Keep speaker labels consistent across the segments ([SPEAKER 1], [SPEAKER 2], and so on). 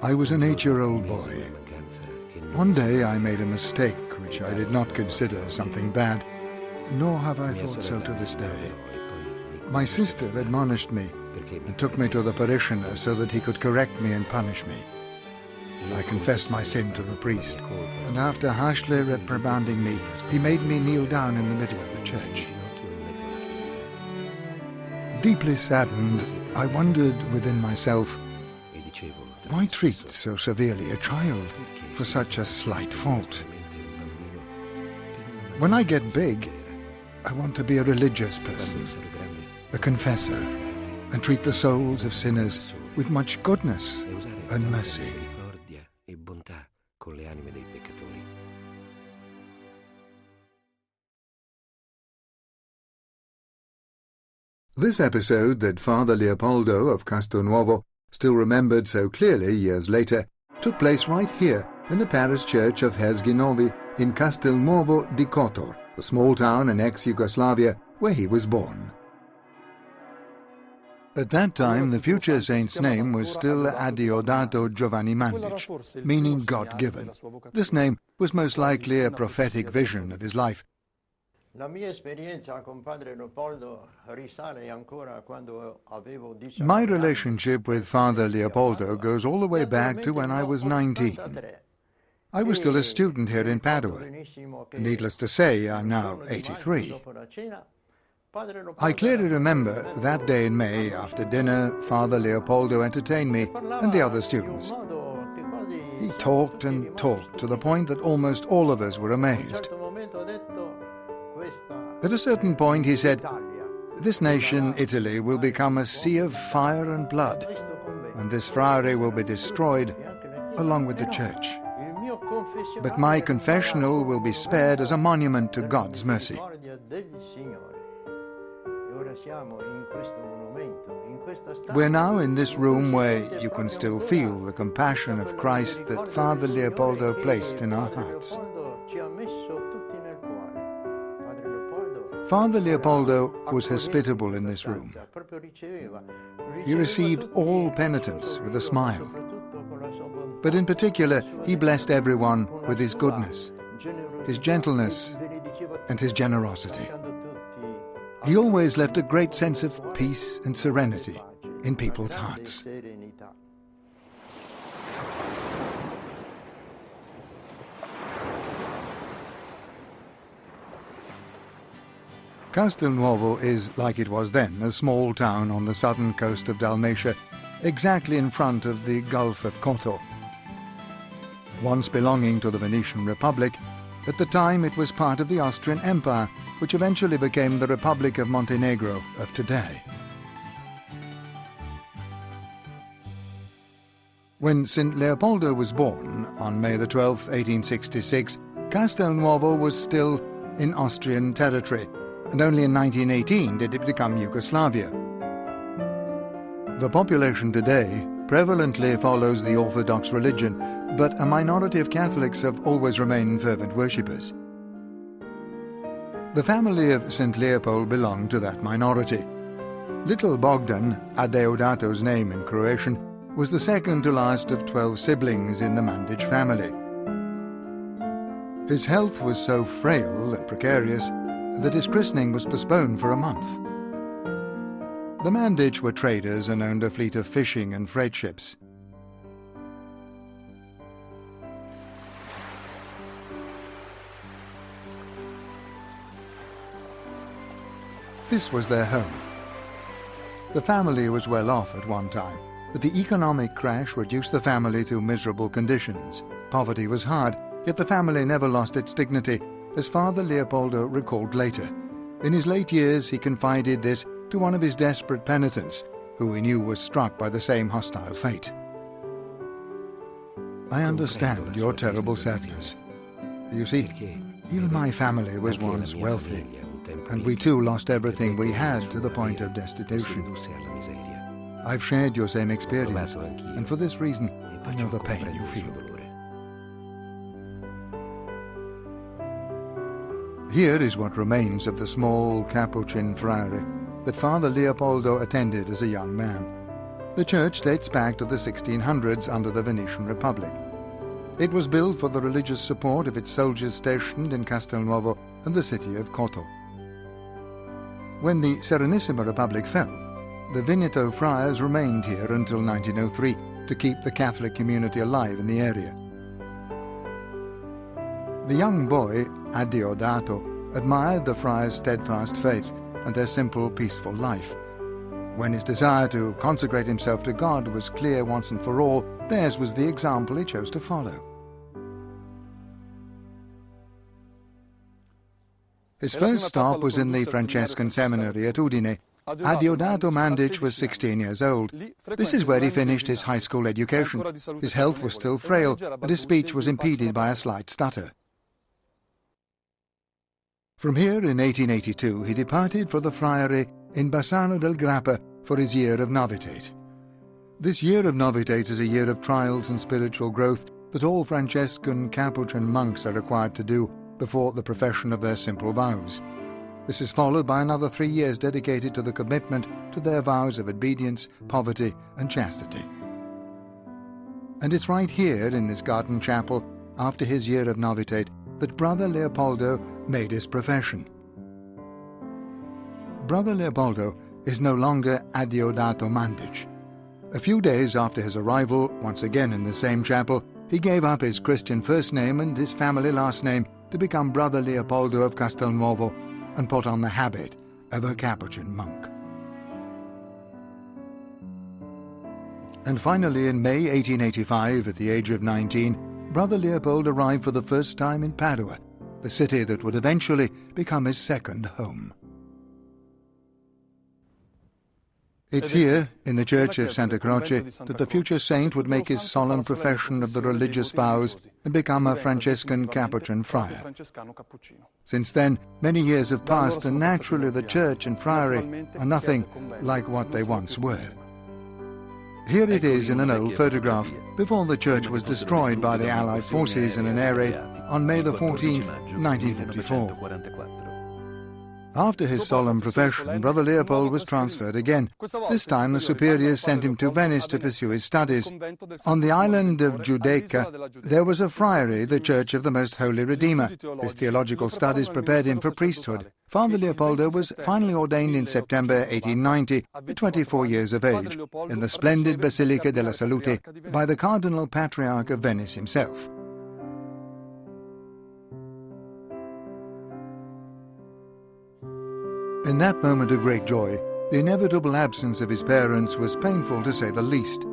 [SPEAKER 1] I was an 8-year-old boy. One day I made a mistake which I did not consider something bad, nor have I thought so to this day. My sister admonished me and took me to the parishioner so that he could correct me and punish me. I confessed my sin to the priest, and after harshly reprimanding me, he made me kneel down in the middle of the church. Deeply saddened, I wondered within myself, why treat so severely a child for such a slight fault? When I get big, I want to be a religious person, a confessor, and treat the souls of sinners with much goodness and mercy. This episode that Father Leopoldo of Castelnuovo still remembered so clearly years later took place right here in the parish church of Herceg Novi in Castelnuovo di Kotor, the small town in ex-Yugoslavia where he was born. At that time, the future saint's name was still Adeodato Giovanni Mandić, meaning God-given. This name was most likely a prophetic vision of his life. My relationship with Father Leopoldo goes all the way back to when I was 19. I was still a student here in Padua. Needless to say, I'm now 83. I clearly remember that day in May, after dinner, Father Leopoldo entertained me and the other students. He talked and talked to the point that almost all of us were amazed. At a certain point he said, "This nation, Italy, will become a sea of fire and blood, and this friary will be destroyed along with the church. But my confessional will be spared as a monument to God's mercy." We're now in this room where you can still feel the compassion of Christ that Father Leopoldo placed in our hearts. Father Leopoldo was hospitable in this room. He received all penitents with a smile. But in particular, he blessed everyone with his goodness, his gentleness, and his generosity. He always left a great sense of peace and serenity in people's hearts. Castelnuovo is, like it was then, a small town on the southern coast of Dalmatia, exactly in front of the Gulf of Kotor. Once belonging to the Venetian Republic, at the time it was part of the Austrian Empire, which eventually became the Republic of Montenegro of today. When St. Leopoldo was born, on May the 12th, 1866, Castelnuovo was still in Austrian territory, and only in 1918 did it become Yugoslavia. The population today prevalently follows the Orthodox religion, but a minority of Catholics have always remained fervent worshippers. The family of St. Leopold belonged to that minority. Little Bogdan, Adeodato's name in Croatian, was the second to last of 12 siblings in the Mandić family. His health was so frail and precarious that his christening was postponed for a month. The Mandić were traders and owned a fleet of fishing and freight ships. This was their home. The family was well off at one time, but the economic crash reduced the family to miserable conditions. Poverty was hard, yet the family never lost its dignity, as Father Leopoldo recalled later. In his late years, he confided this to one of his desperate penitents, who he knew was struck by the same hostile fate. "I understand your terrible sadness. You see, even my family was once wealthy, and we too lost everything we had to the point of destitution. I've shared your same experience, and for this reason, I know the pain you feel." Here is what remains of the small Capuchin friary that Father Leopoldo attended as a young man. The church dates back to the 1600s under the Venetian Republic. It was built for the religious support of its soldiers stationed in Castelnuovo and the city of Kotor. When the Serenissima Republic fell, the Veneto friars remained here until 1903 to keep the Catholic community alive in the area. The young boy, Adeodato, admired the friars' steadfast faith and their simple, peaceful life. When his desire to consecrate himself to God was clear once and for all, theirs was the example he chose to follow. His first stop was in the Franciscan seminary at Udine. Adeodato Mandić was 16 years old. This is where he finished his high school education. His health was still frail, and his speech was impeded by a slight stutter. From here in 1882 he departed for the friary in Bassano del Grappa for his year of novitate. This year of novitate is a year of trials and spiritual growth that all Franciscan Capuchin monks are required to do before the profession of their simple vows. This is followed by another 3 years dedicated to the commitment to their vows of obedience, poverty and chastity. And it's right here in this garden chapel, after his year of novitate, that Brother Leopoldo made his profession. Brother Leopoldo is no longer Adeodato Mandić. A few days after his arrival, once again in the same chapel, he gave up his Christian first name and his family last name to become Brother Leopoldo of Castelnuovo and put on the habit of a Capuchin monk. And finally, in May 1885, at the age of 19, Brother Leopold arrived for the first time in Padua, the city that would eventually become his second home. It's here, in the church of Santa Croce, that the future saint would make his solemn profession of the religious vows and become a Franciscan Capuchin friar. Since then, many years have passed, and naturally the church and friary are nothing like what they once were. Here it is in an old photograph, before the church was destroyed by the Allied forces in an air raid on May the 14th, 1944. After his solemn profession, Brother Leopold was transferred again. This time the superiors sent him to Venice to pursue his studies. On the island of Giudecca there was a friary, the Church of the Most Holy Redeemer. His theological studies prepared him for priesthood. Father Leopoldo was finally ordained in September 1890, at 24 years of age, in the splendid Basilica della Salute by the Cardinal Patriarch of Venice himself. In that moment of great joy, the inevitable absence of his parents was painful to say the least.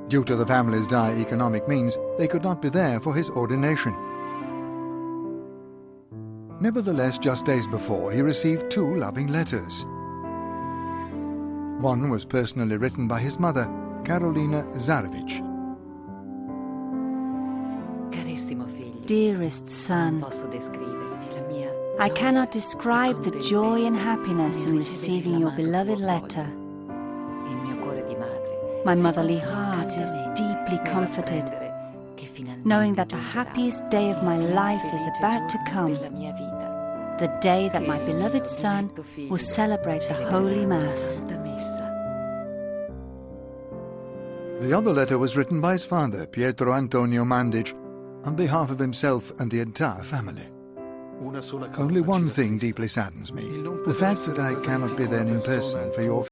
[SPEAKER 1] Due to the family's dire economic means, they could not be there for his ordination. Nevertheless, just days before, he received 2 loving letters. One was personally written by his mother, Carolina Zarevic.
[SPEAKER 2] Dearest son, I cannot describe the joy and happiness in receiving your beloved letter. My motherly heart is deeply comforted, knowing that the happiest day of my life is about to come, the day that my beloved son will celebrate the Holy Mass.
[SPEAKER 1] The other letter was written by his father, Pietro Antonio Mandić, on behalf of himself and the entire family. Only one thing deeply saddens me, the fact that I cannot be there in person for your